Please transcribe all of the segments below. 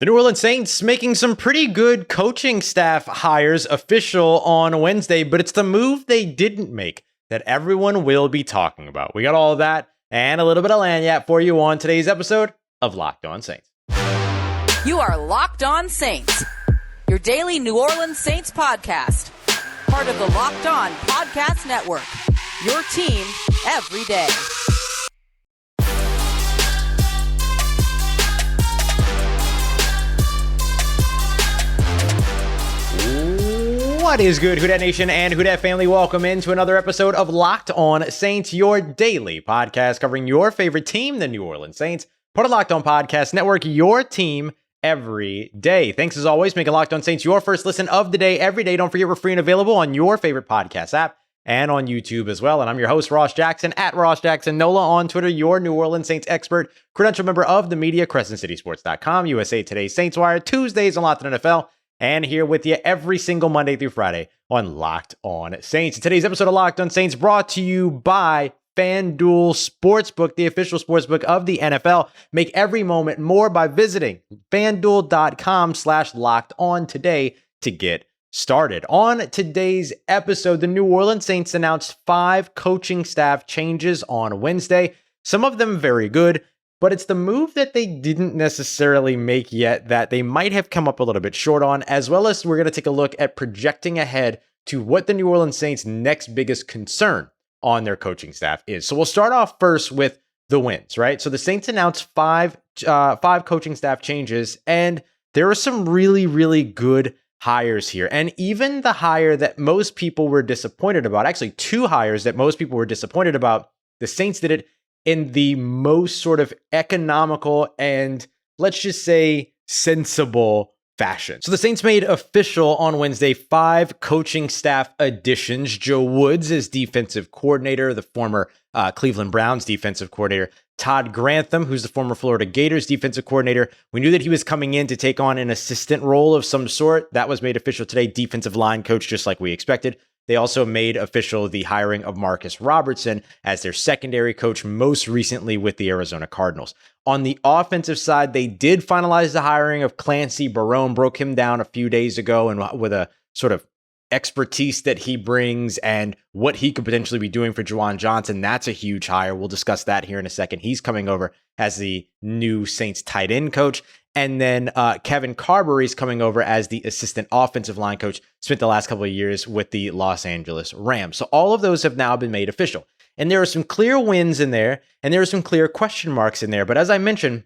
The New Orleans Saints making some pretty good coaching staff hires official on Wednesday, but it's the move they didn't make that everyone will be talking about. We got all of that and a little bit of lagniappe for you on today's episode of Locked On Saints. You are Locked On Saints, your daily New Orleans Saints podcast, part of the Locked On Podcast Network, your team every day. What is good, Who Dat Nation and Who Dat family? Welcome into another episode of Locked On Saints, your daily podcast covering your favorite team, the New Orleans Saints. Part of Locked On Podcast Network, your team every day. Thanks as always, making Locked On Saints your first listen of the day every day. Don't forget we're free and available on your favorite podcast app and on YouTube as well. And I'm your host, Ross Jackson, at Ross Jackson Nola on Twitter, your New Orleans Saints expert, credential member of the media, CrescentCitySports.com, USA Today Saints Wire, Tuesdays on Locked On NFL, and here with you every single Monday through Friday on Locked On Saints. Today's episode of Locked On Saints brought to you by FanDuel Sportsbook, the official sportsbook of the NFL. Make every moment more by visiting FanDuel.com/LockedOn today to get started. On today's episode, the New Orleans Saints announced 5 coaching staff changes on Wednesday. Some of them very good, but it's the move that they didn't necessarily make yet that they might have come up a little bit short on, as well as we're going to take a look at projecting ahead to what the New Orleans Saints' next biggest concern on their coaching staff is. So we'll start off first with the wins, right? So the Saints announced five coaching staff changes, and there are some really, really good hires here. And even the hire that most people were disappointed about, actually 2 hires that most people were disappointed about, the Saints did it in the most sort of economical and, let's just say, sensible fashion. So the Saints made official on Wednesday 5 coaching staff additions. Joe Woods is defensive coordinator, the former Cleveland Browns defensive coordinator. Todd Grantham, who's the former Florida Gators defensive coordinator. We knew that he was coming in to take on an assistant role of some sort. That was made official today, defensive line coach, just like we expected. They also made official the hiring of Marcus Robertson as their secondary coach, most recently with the Arizona Cardinals. On the offensive side, they did finalize the hiring of Clancy Barone, broke him down a few days ago, and with a sort of expertise that he brings and what he could potentially be doing for Juwan Johnson. That's a huge hire. We'll discuss that here in a second. He's coming over as the new Saints tight end coach. And then Kevin Carbery is coming over as the assistant offensive line coach, spent the last couple of years with the Los Angeles Rams. So all of those have now been made official. And there are some clear wins in there, and there are some clear question marks in there. But as I mentioned,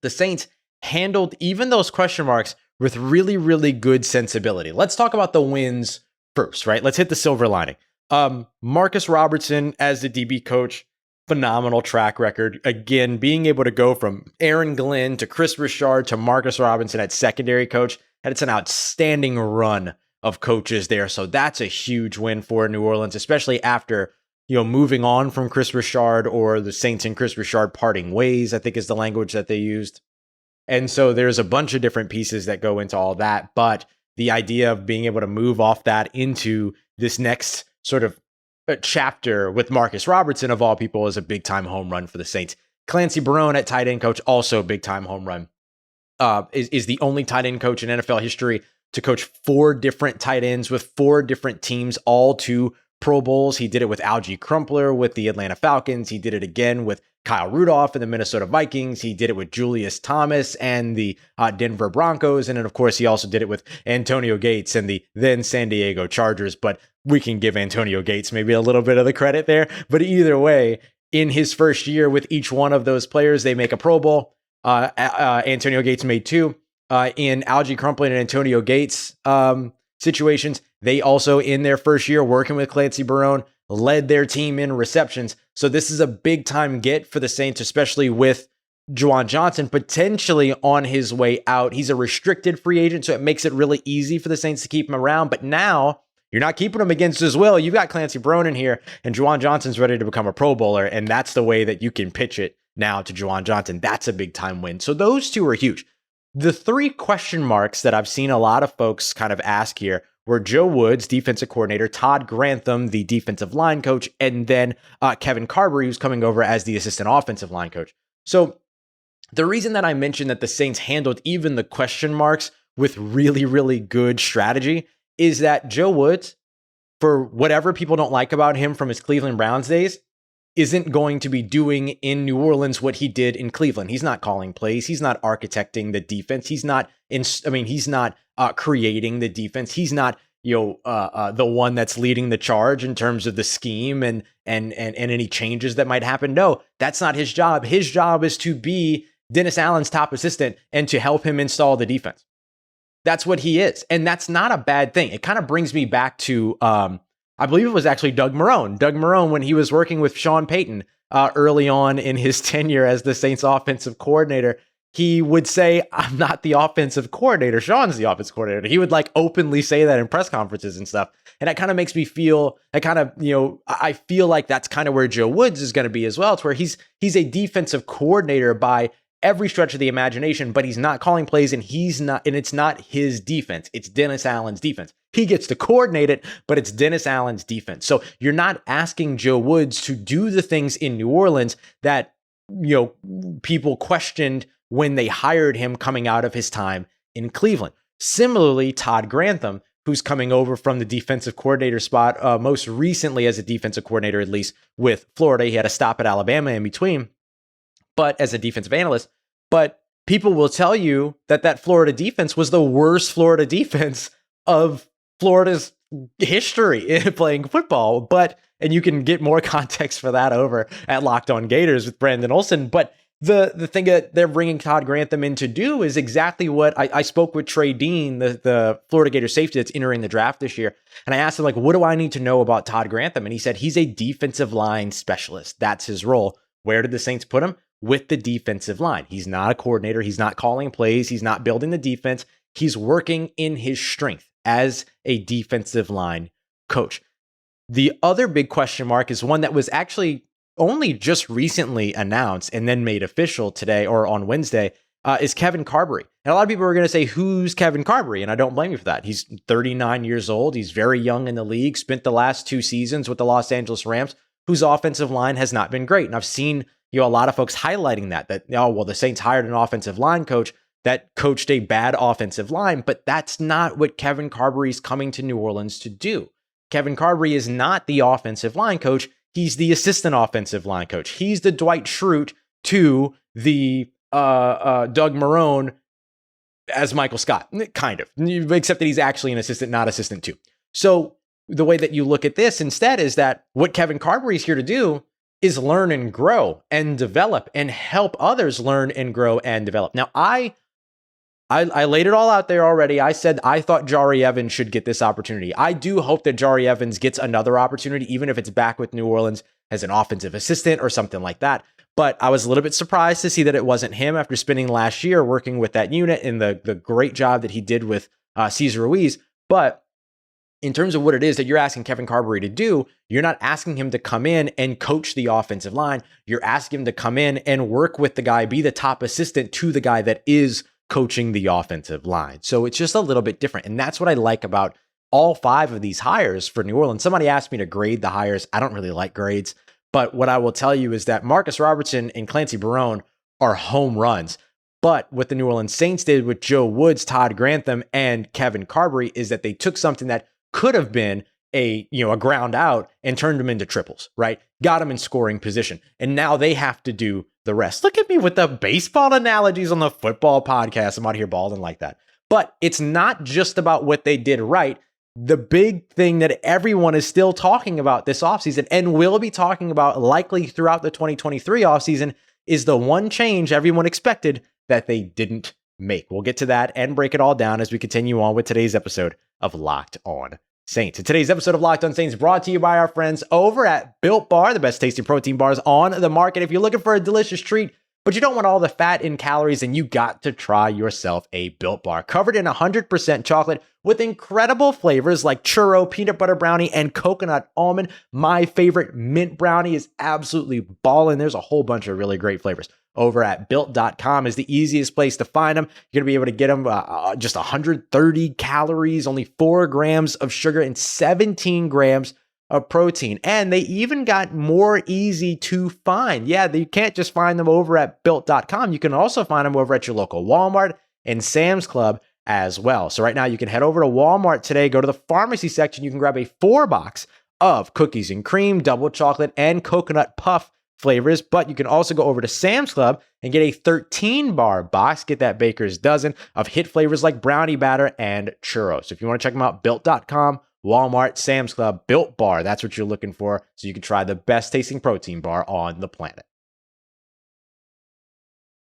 the Saints handled even those question marks with really, really good sensibility. Let's talk about the wins first, right? Let's hit the silver lining. Marcus Robertson as the DB coach, phenomenal track record. Again, being able to go from Aaron Glenn to Chris Richard to Marcus Robinson at secondary coach, and it's an outstanding run of coaches there. So that's a huge win for New Orleans, especially after, moving on from Chris Richard, or the Saints and Chris Richard parting ways, I think is the language that they used. And so there's a bunch of different pieces that go into all that. But the idea of being able to move off that into this next sort of chapter with Marcus Robertson, of all people, is a big time home run for the Saints. Clancy Barone at tight end coach, also big time home run. Is the only tight end coach in NFL history to coach 4 different tight ends with 4 different teams, all to Pro Bowls. He did it with Algie Crumpler with the Atlanta Falcons. He did it again with Kyle Rudolph and the Minnesota Vikings. He did it with Julius Thomas and the Denver Broncos. And then, of course, he also did it with Antonio Gates and the then San Diego Chargers. But we can give Antonio Gates maybe a little bit of the credit there. But either way, in his first year with each one of those players, they make a Pro Bowl. Antonio Gates made 2. In Algie Crumpler and Antonio Gates situations, they also, in their first year working with Clancy Barone, led their team in receptions. So this is a big time get for the Saints, especially with Juwan Johnson potentially on his way out. He's a restricted free agent, so it makes it really easy for the Saints to keep him around. But now you're not keeping him against his will. You've got Clancy Barone in here, and Juwan Johnson's ready to become a Pro Bowler, and that's the way that you can pitch it now to Juwan Johnson. That's a big time win. So those 2 are huge. The 3 question marks that I've seen a lot of folks kind of ask here were Joe Woods, defensive coordinator, Todd Grantham, the defensive line coach, and then Kevin Carbery, who's coming over as the assistant offensive line coach. So The reason that I mentioned that the Saints handled even the question marks with really, really good strategy is that Joe Woods, for whatever people don't like about him from his Cleveland Browns days, isn't going to be doing in New Orleans what he did in Cleveland. He's not calling plays. He's not architecting the defense. He's not creating the defense. He's not, the one that's leading the charge in terms of the scheme and any changes that might happen. No, that's not his job. His job is to be Dennis Allen's top assistant and to help him install the defense. That's what he is. And that's not a bad thing. It kind of brings me back to, I believe it was actually Doug Marrone. Doug Marrone, when he was working with Sean Payton early on in his tenure as the Saints offensive coordinator, he would say, I'm not the offensive coordinator. Sean's the offensive coordinator. He would openly say that in press conferences and stuff. And that kind of makes me feel, I feel like that's kind of where Joe Woods is going to be as well. It's where he's a defensive coordinator by every stretch of the imagination, but he's not calling plays and it's not his defense. It's Dennis Allen's defense. He gets to coordinate it, but it's Dennis Allen's defense. So you're not asking Joe Woods to do the things in New Orleans that, people questioned when they hired him coming out of his time in Cleveland. Similarly, Todd Grantham, who's coming over from the defensive coordinator spot, most recently as a defensive coordinator, at least with Florida. He had a stop at Alabama in between, but as a defensive analyst. But people will tell you that Florida defense was the worst Florida defense of Florida's history in playing football. And you can get more context for that over at Locked On Gators with Brandon Olson. But the thing that they're bringing Todd Grantham in to do is exactly what I spoke with Trey Dean, the Florida Gator safety that's entering the draft this year. And I asked him, what do I need to know about Todd Grantham? And he said, he's a defensive line specialist. That's his role. Where did the Saints put him? With the defensive line. He's not a coordinator. He's not calling plays. He's not building the defense. He's working in his strength as a defensive line coach. The other big question mark is one that was actually only just recently announced and then made official today or on Wednesday, is Kevin Carbery. And a lot of people are going to say, who's Kevin Carbery? And I don't blame you for that. He's 39 years old. He's very young in the league, spent the last 2 seasons with the Los Angeles Rams, whose offensive line has not been great. And I've seen a lot of folks highlighting that the Saints hired an offensive line coach that coached a bad offensive line, but that's not what Kevin Carbery is coming to New Orleans to do. Kevin Carbery is not the offensive line coach. He's the assistant offensive line coach. He's the Dwight Schrute to the Doug Marrone as Michael Scott, kind of, except that he's actually an assistant, not assistant too. So the way that you look at this instead is that what Kevin Carbery is here to do is learn and grow and develop and help others learn and grow and develop. Now, I laid it all out there already. I said I thought Jari Evans should get this opportunity. I do hope that Jari Evans gets another opportunity, even if it's back with New Orleans as an offensive assistant or something like that. But I was a little bit surprised to see that it wasn't him after spending last year working with that unit and the great job that he did with Cesar Ruiz. But in terms of what it is that you're asking Kevin Carbery to do, you're not asking him to come in and coach the offensive line. You're asking him to come in and work with the guy, be the top assistant to the guy that is coaching the offensive line. So it's just a little bit different. And that's what I like about all 5 of these hires for New Orleans. Somebody asked me to grade the hires. I don't really like grades, but what I will tell you is that Marcus Robertson and Clancy Barone are home runs. But what the New Orleans Saints did with Joe Woods, Todd Grantham, and Kevin Carbery is that they took something that could have been a ground out and turned them into triples, right? Got them in scoring position. And now they have to do the rest. Look at me with the baseball analogies on the football podcast. I'm out here balling like that. But it's not just about what they did right. The big thing that everyone is still talking about this offseason and will be talking about likely throughout the 2023 offseason is the one change everyone expected that they didn't make. We'll get to that and break it all down as we continue on with today's episode of Locked On Saints. And today's episode of Locked On Saints brought to you by our friends over at Built Bar, the best tasting protein bars on the market. If you're looking for a delicious treat, but you don't want all the fat and calories, then you got to try yourself a Built Bar. Covered in 100% chocolate with incredible flavors like churro, peanut butter brownie, and coconut almond. My favorite, mint brownie, is absolutely ballin'. There's a whole bunch of really great flavors. Over at Built.com is the easiest place to find them. You're going to be able to get them just 130 calories, only 4 grams of sugar, and 17 grams of protein. And they even got more easy to find. Yeah, you can't just find them over at built.com. You can also find them over at your local Walmart and Sam's Club as well. So right now you can head over to Walmart today, go to the pharmacy section. You can grab a 4-box of cookies and cream, double chocolate, and coconut puff flavors. But you can also go over to Sam's Club and get a 13-bar box. Get that baker's dozen of hit flavors like brownie batter and churros. So if you want to check them out, built.com, Walmart, Sam's Club, Built Bar. That's what you're looking for. So you can try the best tasting protein bar on the planet.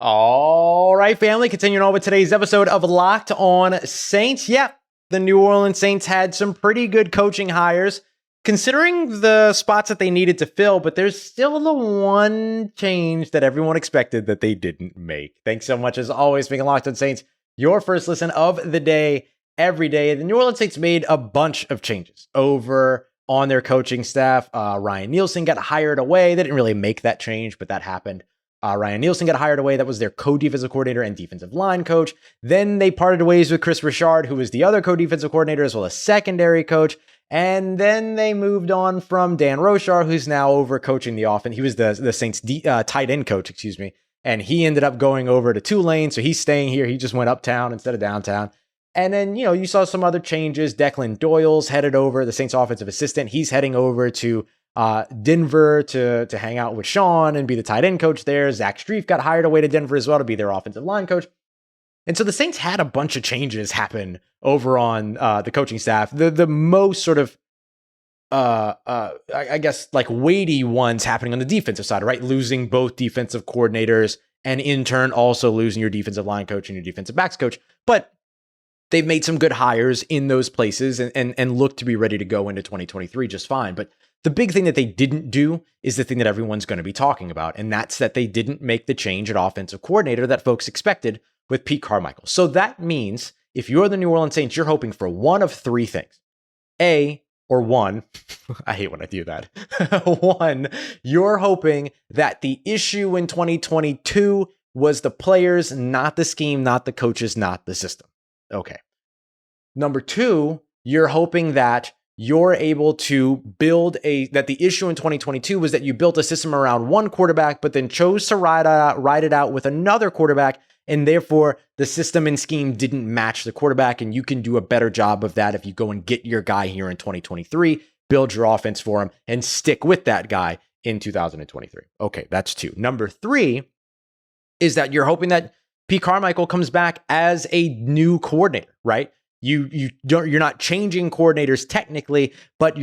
All right, family, continuing on with today's episode of Locked On Saints. Yep, the New Orleans Saints had some pretty good coaching hires, considering the spots that they needed to fill, but there's still the one change that everyone expected that they didn't make. Thanks so much, as always, for making Locked On Saints your first listen of the day, every day. The New Orleans Saints made a bunch of changes over on their coaching staff. Ryan Nielsen got hired away. They didn't really make that change, but that happened. Ryan Nielsen got hired away. That was their co-defensive coordinator and defensive line coach. Then they parted ways with Chris Richard, who was the other co-defensive coordinator as well as secondary coach. And then they moved on from Dan Rochar, who's now over coaching the offense. He was the Saints tight end coach, and he ended up going over to Tulane. So he's staying here. He just went uptown instead of downtown. And then, you saw some other changes. Declan Doyle's headed over, the Saints offensive assistant. He's heading over to Denver to hang out with Sean and be the tight end coach there. Zach Strief got hired away to Denver as well to be their offensive line coach. And so the Saints had a bunch of changes happen over on the coaching staff. The most sort of, I guess, like weighty ones happening on the defensive side, right? Losing both defensive coordinators and in turn also losing your defensive line coach and your defensive backs coach. But they've made some good hires in those places and look to be ready to go into 2023 just fine. But the big thing that they didn't do is the thing that everyone's going to be talking about, and that's that they didn't make the change at offensive coordinator that folks expected with Pete Carmichael. So that means if you're the New Orleans Saints, you're hoping for one of three things. I hate when I do that. One, you're hoping that the issue in 2022 was the players, not the scheme, not the coaches, not the system. Okay. Number two, you're hoping that you're able to build that the issue in 2022 was that you built a system around one quarterback, but then chose to ride it out with another quarterback. And therefore the system and scheme didn't match the quarterback. And you can do a better job of that if you go and get your guy here in 2023, build your offense for him and stick with that guy in 2023. Okay. That's two. Number three is that you're hoping that Pete Carmichael comes back as a new coordinator, right? You're not changing coordinators technically, but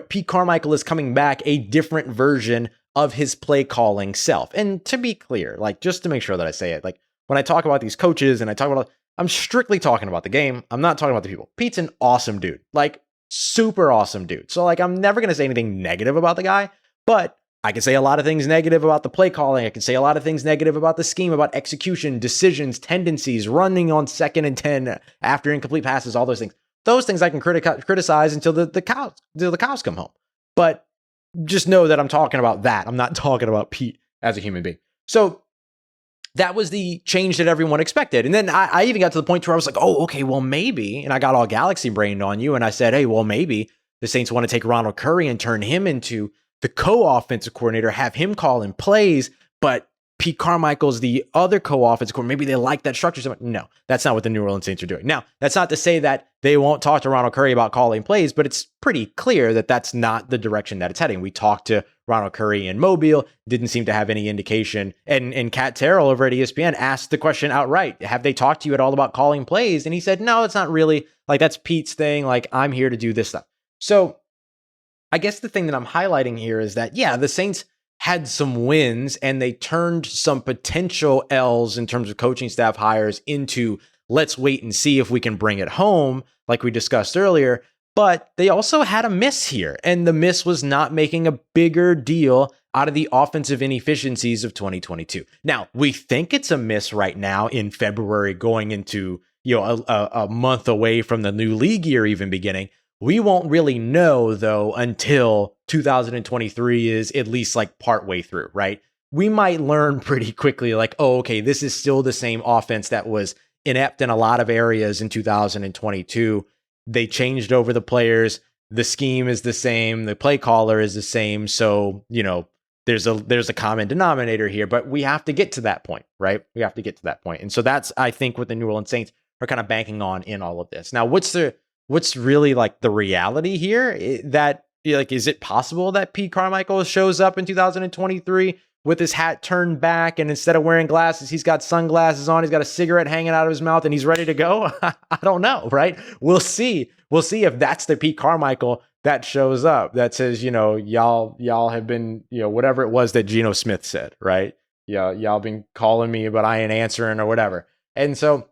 Pete Carmichael is coming back a different version of his play calling self. And to be clear, like just to make sure that I say it, like when I talk about these coaches and I'm strictly talking about the game. I'm not talking about the people. Pete's an awesome dude, like super awesome dude. So like I'm never going to say anything negative about the guy, but I can say a lot of things negative about the play calling. I can say a lot of things negative about the scheme, about execution, decisions, tendencies, running on 2nd and 10 after incomplete passes, all those things. Those things I can criticize until the cows come home. But just know that I'm talking about that. I'm not talking about Pete as a human being. So that was the change that everyone expected. And then I even got to the point where I was like, oh, okay, well, maybe. And I got all galaxy brained on you. And I said, hey, well, maybe the Saints want to take Ronald Curry and turn him into the co-offensive coordinator, have him call in plays, but Pete Carmichael's the other co-offensive coordinator. Maybe they like that structure. No, that's not what the New Orleans Saints are doing. Now, that's not to say that they won't talk to Ronald Curry about calling plays, but it's pretty clear that that's not the direction that it's heading. We talked to Ronald Curry in Mobile, didn't seem to have any indication. And Kat Terrell over at ESPN asked the question outright, have they talked to you at all about calling plays? And he said, no, it's not really. Like, that's Pete's thing. Like, I'm here to do this stuff. So I guess the thing that I'm highlighting here is that, yeah, the Saints had some wins and they turned some potential L's in terms of coaching staff hires into let's wait and see if we can bring it home, like we discussed earlier. But they also had a miss here, and the miss was not making a bigger deal out of the offensive inefficiencies of 2022. Now, we think it's a miss right now in February going into a month away from the new league year even beginning. We won't really know, though, until 2023 is at least like partway through, right? We might learn pretty quickly, like, oh, okay, this is still the same offense that was inept in a lot of areas in 2022. They changed over the players. the scheme is the same, the play caller is the same. So, there's a common denominator here, but we have to get to that point, right? We have to get to that point. And so that's, I think, what the New Orleans Saints are kind of banking on in all of this. Now, what's really like the reality here? Is it possible that Pete Carmichael shows up in 2023 with his hat turned back, and instead of wearing glasses, he's got sunglasses on, he's got a cigarette hanging out of his mouth, and he's ready to go? I don't know, right? We'll see. We'll see if that's the Pete Carmichael that shows up, that says, y'all have been, whatever it was that Geno Smith said, right? Yeah, y'all been calling me, but I ain't answering or whatever. And so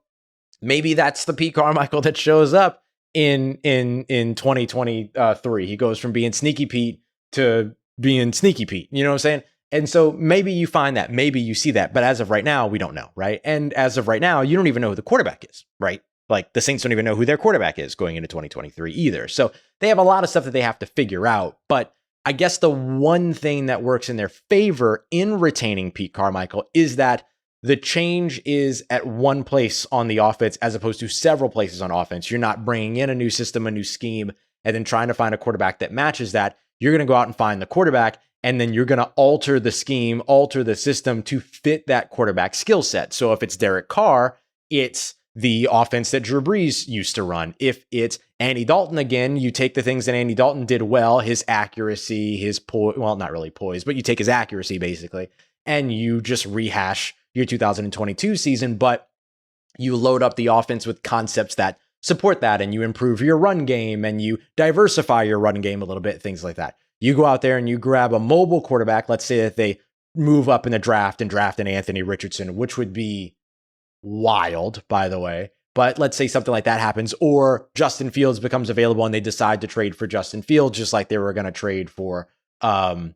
maybe that's the Pete Carmichael that shows up in 2023. He goes from being Sneaky Pete to being Sneaky Pete. You know what I'm saying? And so maybe you find that, maybe you see that, but as of right now, we don't know, right? And as of right now, you don't even know who the quarterback is, right? Like the Saints don't even know who their quarterback is going into 2023 either. So they have a lot of stuff that they have to figure out. But I guess the one thing that works in their favor in retaining Pete Carmichael is that the change is at one place on the offense as opposed to several places on offense. You're not bringing in a new system, a new scheme, and then trying to find a quarterback that matches that. You're going to go out and find the quarterback, and then you're going to alter the scheme, alter the system to fit that quarterback skill set. So if it's Derek Carr, it's the offense that Drew Brees used to run. If it's Andy Dalton again, you take the things that Andy Dalton did well, his accuracy, his not really poise, but you take his accuracy basically, and you just rehash your 2022 season, but you load up the offense with concepts that support that, and you improve your run game, and you diversify your run game a little bit, things like that. You go out there and you grab a mobile quarterback. Let's say that they move up in the draft and draft an Anthony Richardson, which would be wild, by the way. But let's say something like that happens, or Justin Fields becomes available and they decide to trade for Justin Fields, just like they were going to trade for, Derek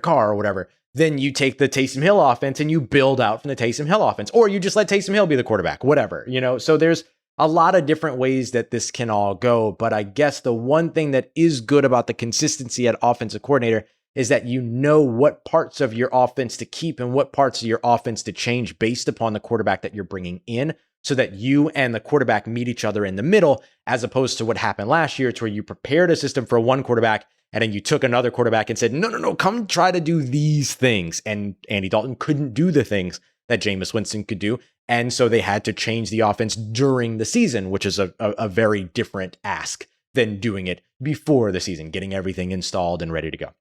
Carr or whatever. Then you take the Taysom Hill offense and you build out from the Taysom Hill offense, or you just let Taysom Hill be the quarterback, whatever, So there's a lot of different ways that this can all go. But I guess the one thing that is good about the consistency at offensive coordinator is that you know what parts of your offense to keep and what parts of your offense to change based upon the quarterback that you're bringing in, so that you and the quarterback meet each other in the middle, as opposed to what happened last year, to where you prepared a system for one quarterback and then you took another quarterback and said, no, come try to do these things. And Andy Dalton couldn't do the things that Jameis Winston could do. And so they had to change the offense during the season, which is a very different ask than doing it before the season, getting everything installed and ready to go.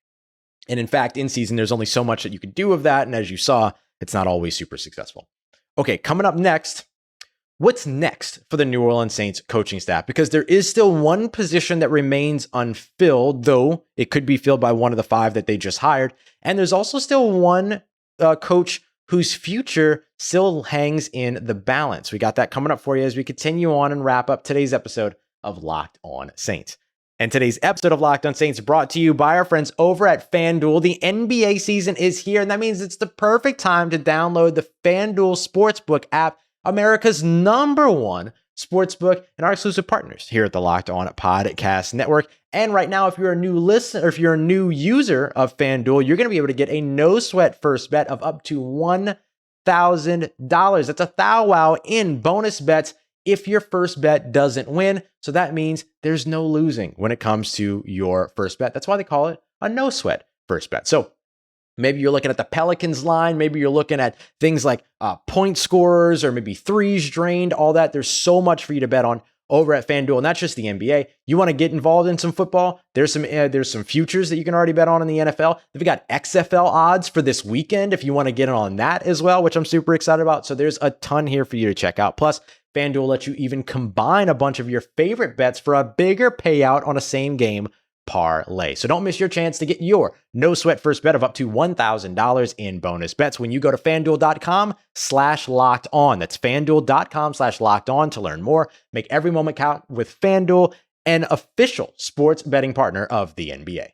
And in fact, in season, there's only so much that you can do of that. And as you saw, it's not always super successful. Okay, coming up next, what's next for the New Orleans Saints coaching staff? Because there is still one position that remains unfilled, though it could be filled by one of the 5 that they just hired. And there's also still one coach whose future still hangs in the balance. We got that coming up for you as we continue on and wrap up today's episode of Locked On Saints. And today's episode of Locked On Saints brought to you by our friends over at FanDuel. The NBA season is here, and that means it's the perfect time to download the FanDuel Sportsbook app, America's #1 sportsbook, and our exclusive partners here at the Locked On Podcast Network. And right now, if you're a new listener, or if you're a new user of FanDuel, you're going to be able to get a no-sweat first bet of up to $1,000. That's a thou wow in bonus bets if your first bet doesn't win. So that means there's no losing when it comes to your first bet. That's why they call it a no-sweat first bet. So maybe you're looking at the Pelicans line. Maybe you're looking at things like point scorers, or maybe threes drained, all that. There's so much for you to bet on over at FanDuel, not just the NBA. You want to get involved in some football? There's some futures that you can already bet on in the NFL. They've got XFL odds for this weekend if you want to get on that as well, which I'm super excited about. So there's a ton here for you to check out. Plus, FanDuel lets you even combine a bunch of your favorite bets for a bigger payout on a same game parlay. So don't miss your chance to get your no sweat first bet of up to $1,000 in bonus bets when you go to FanDuel.com/locked on. That's FanDuel.com/locked on to learn more. Make every moment count with FanDuel, an official sports betting partner of the NBA.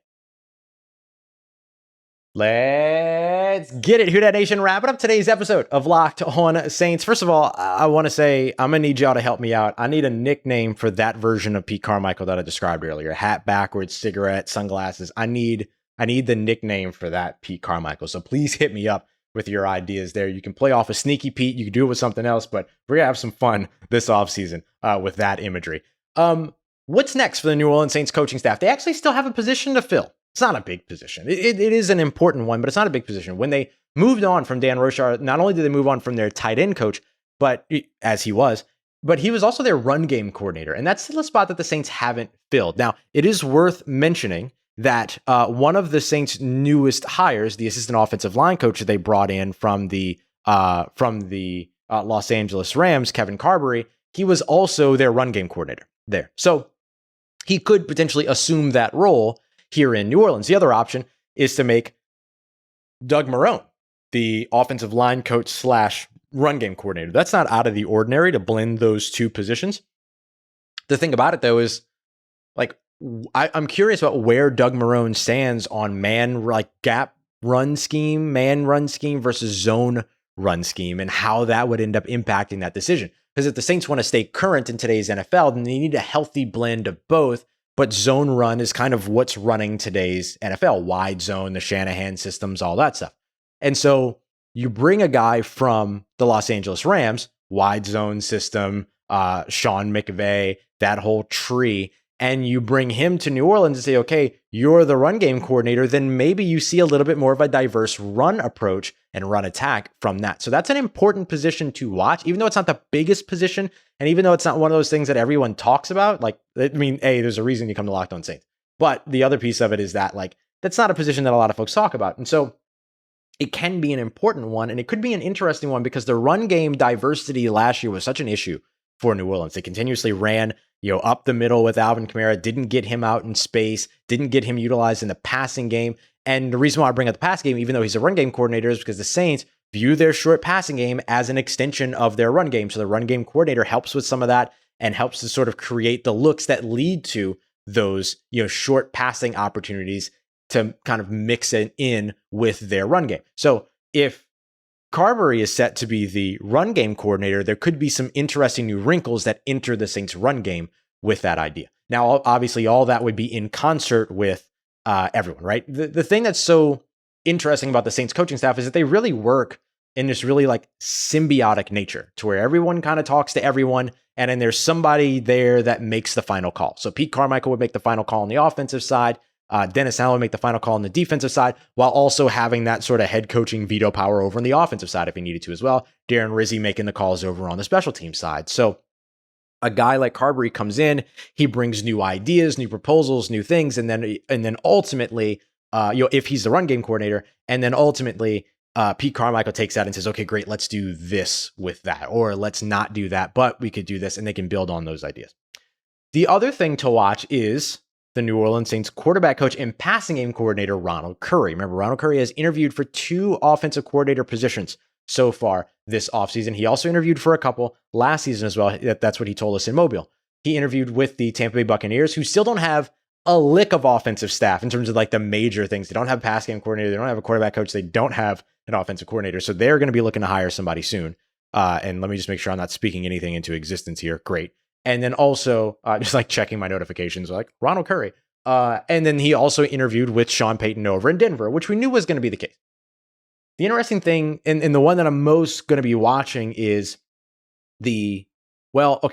Let's get it. Who Dat Nation, wrapping up today's episode of Locked On Saints. First of all, I want to say I'm going to need y'all to help me out. I need a nickname for that version of Pete Carmichael that I described earlier. Hat backwards, cigarette, sunglasses. I need the nickname for that Pete Carmichael. So please hit me up with your ideas there. You can play off a Sneaky Pete. You can do it with something else, but we're going to have some fun this offseason with that imagery. what's next for the New Orleans Saints coaching staff? They actually still have a position to fill. It's not a big position. It is an important one, but it's not a big position. When they moved on from Dan Rochar, not only did they move on from their tight end coach, but as he was also their run game coordinator. And that's still a spot that the Saints haven't filled. Now, it is worth mentioning that one of the Saints' newest hires, the assistant offensive line coach that they brought in from the Los Angeles Rams, Kevin Carbery, he was also their run game coordinator there. So he could potentially assume that role here in New Orleans. The other option is to make Doug Marrone the offensive line coach / run game coordinator. That's not out of the ordinary to blend those two positions. The thing about it, though, is like I'm curious about where Doug Marrone stands on gap run scheme, man run scheme versus zone run scheme, and how that would end up impacting that decision. Because if the Saints want to stay current in today's NFL, then they need a healthy blend of both. But zone run is kind of what's running today's NFL, wide zone, the Shanahan systems, all that stuff. And so you bring a guy from the Los Angeles Rams, wide zone system, Sean McVay, that whole tree, and you bring him to New Orleans and say, okay, you're the run game coordinator, then maybe you see a little bit more of a diverse run approach and run attack from that. So that's an important position to watch, even though it's not the biggest position. And even though it's not one of those things that everyone talks about, there's a reason you come to Locked On Saints. But the other piece of it is that that's not a position that a lot of folks talk about. And so it can be an important one, and it could be an interesting one because the run game diversity last year was such an issue for New Orleans. They continuously ran, up the middle with Alvin Kamara, didn't get him out in space, didn't get him utilized in the passing game. And the reason why I bring up the pass game, even though he's a run game coordinator, is because the Saints view their short passing game as an extension of their run game. So the run game coordinator helps with some of that and helps to sort of create the looks that lead to those, short passing opportunities to kind of mix it in with their run game. So if Carbery is set to be the run game coordinator, there could be some interesting new wrinkles that enter the Saints run game with that idea. Now, obviously, all that would be in concert with everyone, right? The thing that's so interesting about the Saints coaching staff is that they really work in this really symbiotic nature to where everyone kind of talks to everyone. And then there's somebody there that makes the final call. So Pete Carmichael would make the final call on the offensive side. Dennis Allen would make the final call on the defensive side, while also having that sort of head coaching veto power over on the offensive side if he needed to as well. Darren Rizzi making the calls over on the special team side. So a guy like Carbery comes in, he brings new ideas, new proposals, new things, and then ultimately, if he's the run game coordinator, and then ultimately Pete Carmichael takes that and says, okay, great, let's do this with that, or let's not do that, but we could do this, and they can build on those ideas. The other thing to watch is the New Orleans Saints quarterback coach and passing game coordinator, Ronald Curry. Remember, Ronald Curry has interviewed for 2 offensive coordinator positions so far this offseason. He also interviewed for a couple last season as well. That's what he told us in Mobile. He interviewed with the Tampa Bay Buccaneers, who still don't have a lick of offensive staff in terms of the major things. They don't have a pass game coordinator. They don't have a quarterback coach. They don't have an offensive coordinator. So they're going to be looking to hire somebody soon. And let me just make sure I'm not speaking anything into existence here. Great. And then also just checking my notifications, Ronald Curry. And then he also interviewed with Sean Payton over in Denver, which we knew was going to be the case. The interesting thing, and the one that I'm most going to be watching is there's 2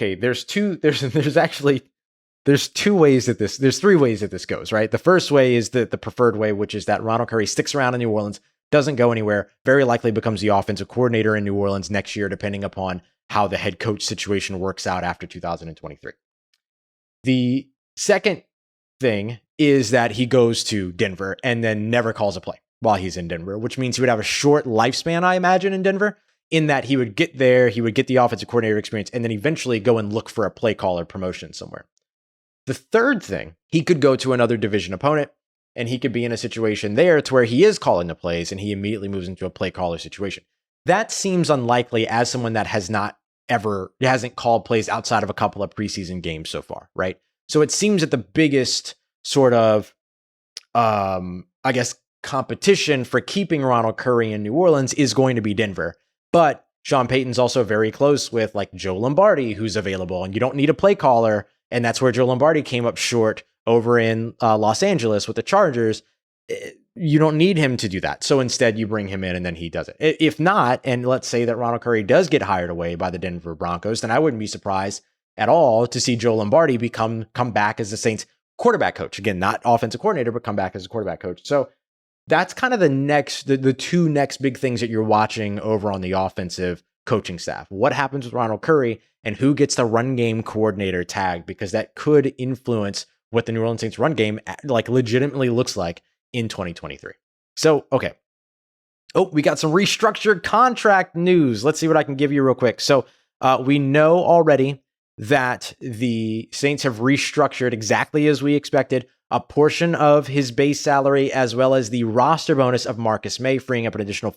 ways that there's 3 ways that this goes, right? The first way is the preferred way, which is that Ronald Curry sticks around in New Orleans, doesn't go anywhere, very likely becomes the offensive coordinator in New Orleans next year, depending upon how the head coach situation works out after 2023. The second thing is that he goes to Denver and then never calls a play while he's in Denver, which means he would have a short lifespan, I imagine, in Denver, in that he would get there, he would get the offensive coordinator experience, and then eventually go and look for a play caller promotion somewhere. The third thing, he could go to another division opponent, and he could be in a situation there to where he is calling the plays, and he immediately moves into a play caller situation. That seems unlikely as someone that hasn't called plays outside of a couple of preseason games so far, right? So it seems that the biggest sort of, competition for keeping Ronald Curry in New Orleans is going to be Denver. But Sean Payton's also very close with Joe Lombardi, who's available, and you don't need a play caller. And that's where Joe Lombardi came up short over in Los Angeles with the Chargers. You don't need him to do that. So instead you bring him in and then he does it. If not, and let's say that Ronald Curry does get hired away by the Denver Broncos, then I wouldn't be surprised. at all to see Joe Lombardi come back as the Saints quarterback coach. Again, not offensive coordinator, but come back as a quarterback coach. So that's kind of the two next big things that you're watching over on the offensive coaching staff. What happens with Ronald Curry and who gets the run game coordinator tag, because that could influence what the New Orleans Saints run game like legitimately looks like in 2023. So, okay. Oh, we got some restructured contract news. Let's see what I can give you real quick. So we know already that the Saints have restructured exactly as we expected a portion of his base salary as well as the roster bonus of Marcus Maye, freeing up an additional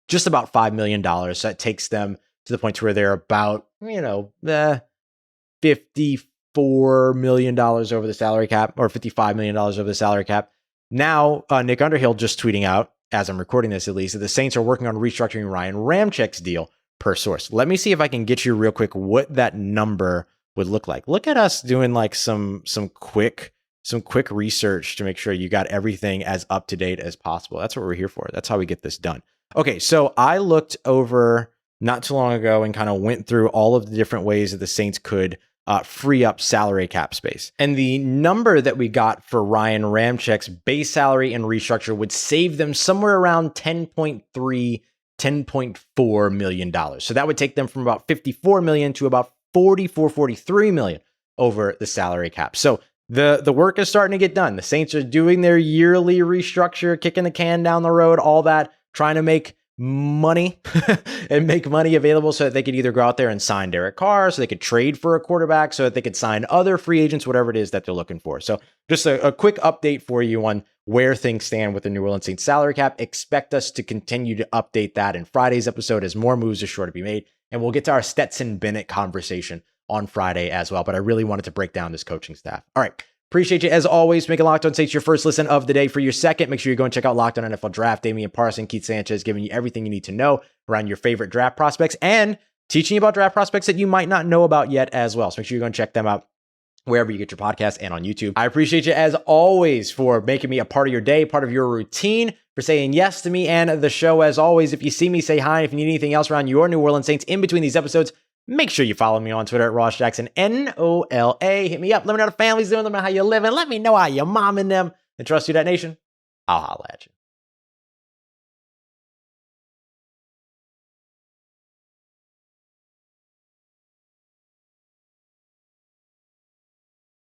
just about $5 million. So that takes them to the point where they're about, $54 million over the salary cap, or $55 million over the salary cap. Now, Nick Underhill just tweeting out, as I'm recording this at least, that the Saints are working on restructuring Ryan Ramczyk's deal per source. Let me see if I can get you real quick what that number would look like. Look at us doing like some quick research to make sure you got everything as up to date as possible. That's what we're here for. That's how we get this done. Okay, so I looked over not too long ago and kind of went through all of the different ways that the Saints could free up salary cap space. And the number that we got for Ryan Ramczyk's base salary and restructure would save them somewhere around $10.4 million. So that would take them from about $54 million to about $43 million over the salary cap. So the work is starting to get done. The Saints are doing their yearly restructure, kicking the can down the road, all that, trying to make money and make money available so that they could either go out there and sign Derek Carr, so they could trade for a quarterback, so that they could sign other free agents, whatever it is that they're looking for. So just a quick update for you on where things stand with the New Orleans Saints salary cap. Expect us to continue to update that in Friday's episode as more moves are sure to be made. And we'll get to our Stetson Bennett conversation on Friday as well. But I really wanted to break down this coaching staff. All right. Appreciate you as always. Making Locked On Saints your first listen of the day. For your second, make sure you go and check out Locked On NFL Draft. Damian Parson, Keith Sanchez, giving you everything you need to know around your favorite draft prospects and teaching you about draft prospects that you might not know about yet as well. So make sure you go and check them out wherever you get your podcast and on YouTube. I appreciate you as always for making me a part of your day, part of your routine, for saying yes to me and the show as always. If you see me, say hi. If you need anything else around your New Orleans Saints in between these episodes, make sure you follow me on Twitter at Ross Jackson, NOLA. Hit me up. Let me know how the family's doing. Let me know how you're living. Let me know how your mom and them. And trust you, that nation. I'll holla at you.